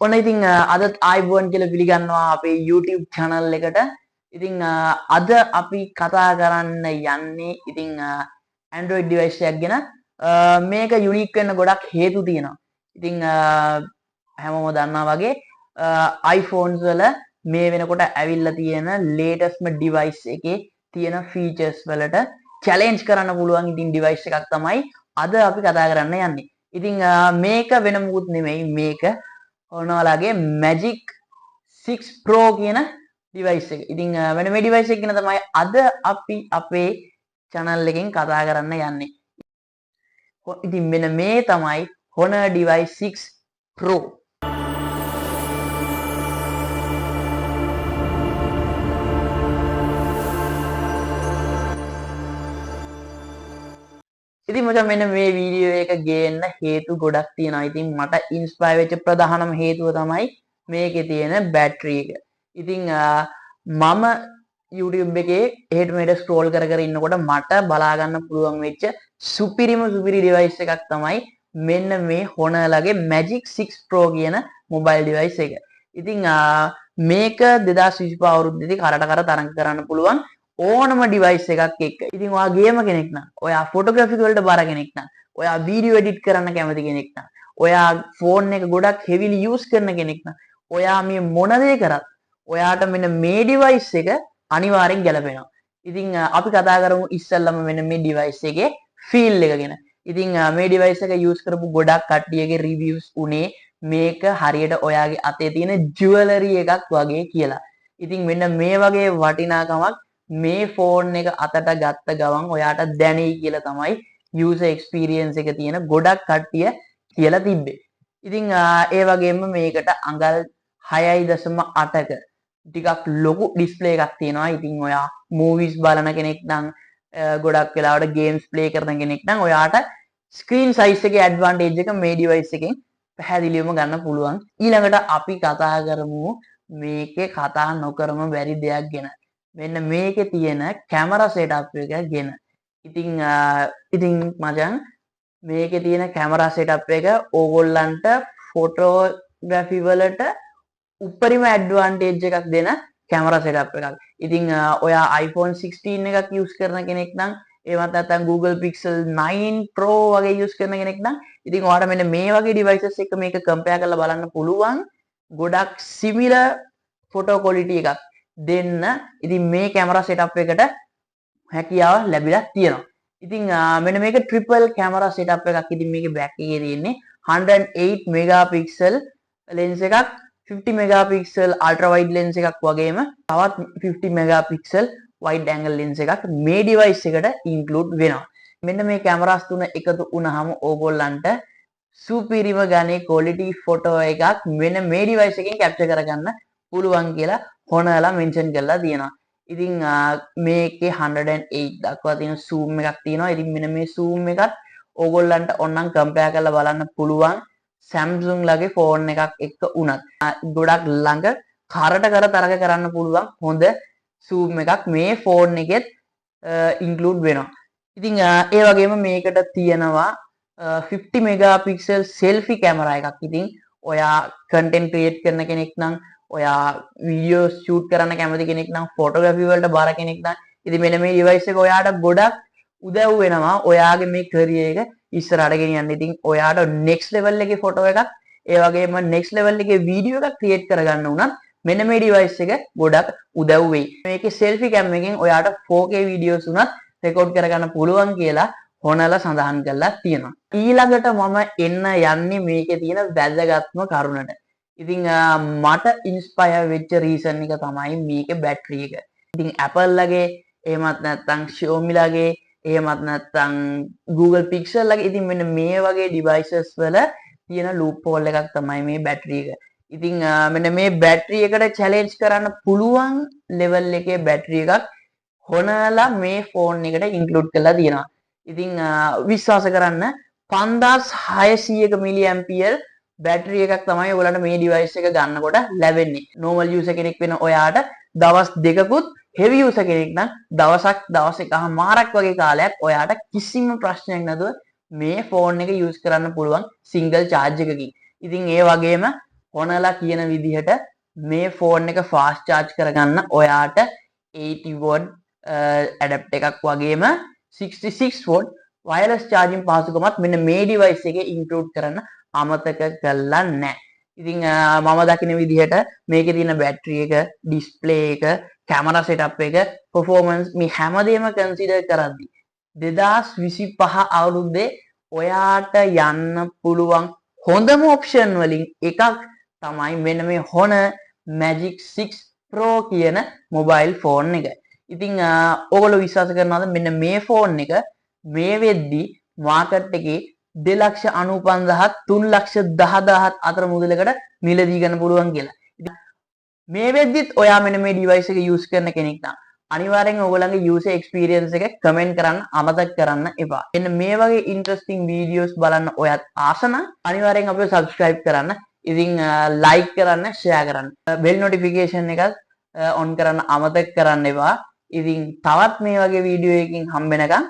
ඔන්න ඉතින් අදත් ආයිබෝන් කියලා පිළිගන්නවා අපේ YouTube channel එකට. ඉතින් අද අපි කතා කරන්න යන්නේ ඉතින් Android device එකක් ගැන. මේක unique වෙන්න ගොඩක් හේතු තියෙනවා. ඉතින් හැමෝම දන්නා වගේ iPhones වල මේ වෙනකොට ඇවිල්ලා තියෙන latestම device එකේ තියෙන features වලට challenge කරන්න පුළුවන් ඉතින් device එකක් තමයි අද අපි කතා කරන්න යන්නේ. ඉතින් මේක වෙන මොකුත් නෙමෙයි මේක ඔයාලගේ Magic 6 Pro කියන device එක. ඉතින් මෙන්න මේ device එක ගැන තමයි අද අපි අපේ channel එකෙන් කතා කරන්න යන්නේ. ඉතින් මෙන්න මේ තමයි Honor Device 6 Pro. ඉතින් මචං මෙන්න මේ වීඩියෝ එක ගේන්න හේතු ගොඩක් තියෙනවා. ඉතින් මට ඉන්ස්පයර් වෙච්ච ප්‍රධානම හේතුව තමයි මේකේ තියෙන බැටරි එක. ඉතින් මම YouTube එකේ එහෙට මෙහෙට ස්ක්‍රෝල් කර කර ඉන්නකොට මට බලා ගන්න පුළුවන් වෙච්ච සුපිරි device එකක් තමයි මෙන්න මේ Honor ලගේ Magic 6 Pro කියන mobile device එක. ඉතින් මේක 2025 අවුරුද්දේදී කරට කර තරඟ කරන්න පුළුවන් ඕනම device එකක් එක්ක. ඉතින් ඔයා ගේම කෙනෙක් නම්, ඔයා photography වලට බර කෙනෙක් නම්, ඔයා video edit කරන්න කැමති කෙනෙක් නම්, ඔයා phone එක ගොඩක් heavily use කරන කෙනෙක් නම්, ඔයා මේ මොන දේ කරත් ඔයාට මෙන්න මේ device එක අනිවාර්යෙන් ගැලපෙනවා. ඉතින් අපි කතා කරමු ඉස්සෙල්ලම මෙන්න මේ device එකේ feel එක ගැන. ඉතින් මේ device එක use කරපු ගොඩක් කට්ටියගේ reviews උනේ මේක හරියට ඔයාගේ අතේ තියෙන jewelry එකක් වගේ කියලා. ඉතින් මෙන්න මේ වගේ වටිනාකමක් මේ ෆෝන් එක අතට ගත්ත ගමන් ඔයාට දැනෙයි කියලා තමයි user experience එක තියෙන ගොඩක් කට්ටිය කියලා තිබ්බේ. ඉතින් ඒ වගේම මේකට අඟල් 6.8ක ටිකක් ලොකු ඩිස්ප්ලේ එකක් තියෙනවා. ඉතින් ඔයා movies බලන කෙනෙක් නම් ගොඩක් වෙලාවට games play කරන කෙනෙක් නම් ඔයාට screen size එකේ advantage එක මේ device එකෙන් පැහැදිලිවම ගන්න පුළුවන්. ඊළඟට අපි කතා කරමු මේකේ කතා නොකරම බැරි දෙයක් ගැන. මෙන්න මේකේ තියෙන කැමරා setup එක ගැන. ඉතින් මචං මේකේ තියෙන කැමරා setup එක ඕගොල්ලන්ට photography වලට උපරිම advantage එකක් දෙන කැමරා setup එකක්. ඉතින් ඔයා iPhone 16 එකක් use කරන කෙනෙක් නම් එහෙමත් නැත්නම් Google Pixel 9 Pro වගේ use කරන කෙනෙක් නම් ඉතින් ඔයාලට මෙන්න මේ වගේ devices එක මේක compare කරලා බලන්න පුළුවන්. ගොඩක් similar photo quality එකක් දෙන්න ඉතින් මේ කැමරා setup එකට හැකියාව ලැබිලා තියෙනවා. ඉතින් මෙන්න මේක triple camera setup එකක්. ඉතින් මේකේ back එකේ තියෙන්නේ 108 megapixel lens එකක්, 50 megapixel ultra wide lens එකක් වගේම තවත් 50 megapixel wide angle lens එකක් මේ device එකට include වෙනවා. මෙන්න මේ cameras තුන එකතු වුණාම ඕගොල්ලන්ට සුපිරිම ගානේ quality photo එකක් මෙන්න මේ device එකෙන් capture කරගන්න පුළුවන් කියලා Honorලා mention කරලා තියෙනවා. ඉතින් මේකේ 108 දක්වා තියෙන zoom එකක් තියෙනවා. ඉතින් මෙන්න මේ zoom එකත් ඕගොල්ලන්ට ඕනනම් compare කරලා බලන්න පුළුවන් Samsung ලගේ ෆෝන් එකක් එක්ක උනත්. ගොඩක් ළඟ කරට කර තරග කරන්න පුළුවන් හොඳ zoom එකක් මේ ෆෝන් එකෙත් include වෙනවා. ඉතින් ඒ වගේම මේකට තියෙනවා 50 megapixel selfie camera එකක්. ඉතින් ඔයා content create කරන කෙනෙක් නම්, ඔයා video shoot කරන්න කැමති කෙනෙක් නම්, photography වලට බර කෙනෙක් නම් ඉතින් මෙන්න මේ device එක ඔයාට ගොඩක් උදව් වෙනවා ඔයාගේ මේ career එක ඉස්සරහට ගෙනියන්න. ඉතින් ඔයාට next level එකේ photo එකක් ඒ වගේම next level එකේ video එකක් create කරගන්න උනත් මෙන්න මේ device එක ගොඩක් උදව් වෙයි. මේකේ selfie cam එකෙන් ඔයාට 4K videos උනත් record කරගන්න පුළුවන් කියලා Honorලා සඳහන් කරලා තියෙනවා. ඊළඟට මම එන්න යන්නේ මේකේ තියෙන වැදගත්ම කරුණට. ඉතින් මට ඉන්ස්පයර් වෙච්ච රීසන් එක තමයි මේකේ බැටරි එක. ඉතින් Apple ලගේ එහෙමත් නැත්නම් Xiaomi ලගේ එහෙමත් නැත්නම් Google Pixel ලගේ ඉතින් මෙන්න මේ වගේ devices වල තියෙන loophole එකක් තමයි මේ බැටරි එක. ඉතින් මෙන්න මේ බැටරි එකට challenge කරන්න පුළුවන් level එකේ බැටරි එකක් Honorලා මේ ෆෝන් එකට include කරලා තියෙනවා. ඉතින් විශ්වාස කරන්න 5600ක මිලිඇම්පියර් බැටරි එකක් තමයි ඔයාලට මේ device එක ගන්නකොට ලැබෙන්නේ. normal user කෙනෙක් වෙන ඔයාට දවස් දෙකකුත් heavy user කෙනෙක් නම් දවස් එකමාරක් වගේ කාලයක් ඔයාට කිසිම ප්‍රශ්නයක් නැතුව මේ ෆෝන් එක use කරන්න පුළුවන් single charge එකකින්. ඉතින් ඒ වගේම හොනලා කියන විදිහට මේ ෆෝන් එක ෆාස්ට් charge කරගන්න ඔයාට 80 watt adapter එකක් වගේම 66 watt wireless charging පහසුකමත් මෙන්න මේ device එකේ include කරන්න අමතක කරලා නැහැ. ඉතින් මම දකින විදිහට මේකේ තියෙන බැටරි එක, ඩිස්ප්ලේ එක, කැමරා සෙටප් එක, performance මේ හැමදේම consider කරද්දී 2025 අවුරුද්දේ ඔයාට යන්න පුළුවන් හොඳම ඔප්ෂන් වලින් එකක් තමයි මෙන්න මේ Honor Magic 6 Pro කියන මොබයිල් ෆෝන් එක. ඉතින් ඔයගොල්ලෝ විශ්වාස කරනවද මෙන්න මේ ෆෝන් එක මේ වෙද්දී මාකට් එකේ 2,95,000 3,10,000 අතර මුදලකට මිලදී ගන්න පුළුවන් කියලා. ඉතින් මේ වෙද්දිත් ඔයා මෙන්න මේ device එක use කරන කෙනෙක් නම් අනිවාර්යෙන් ඔයගොල්ලන්ගේ user experience එක comment කරන්න අමතක කරන්න එපා. මෙන්න මේ වගේ interesting videos බලන්න ඔයත් ආස නම් අනිවාර්යෙන් අපිව subscribe කරන්න. ඉතින් like කරන්න, share කරන්න. bell notification එකත් on කරන්න අමතක කරන්න එපා. ඉතින් තවත් මේ වගේ වීඩියෝ එකකින් හම්බ වෙනකම්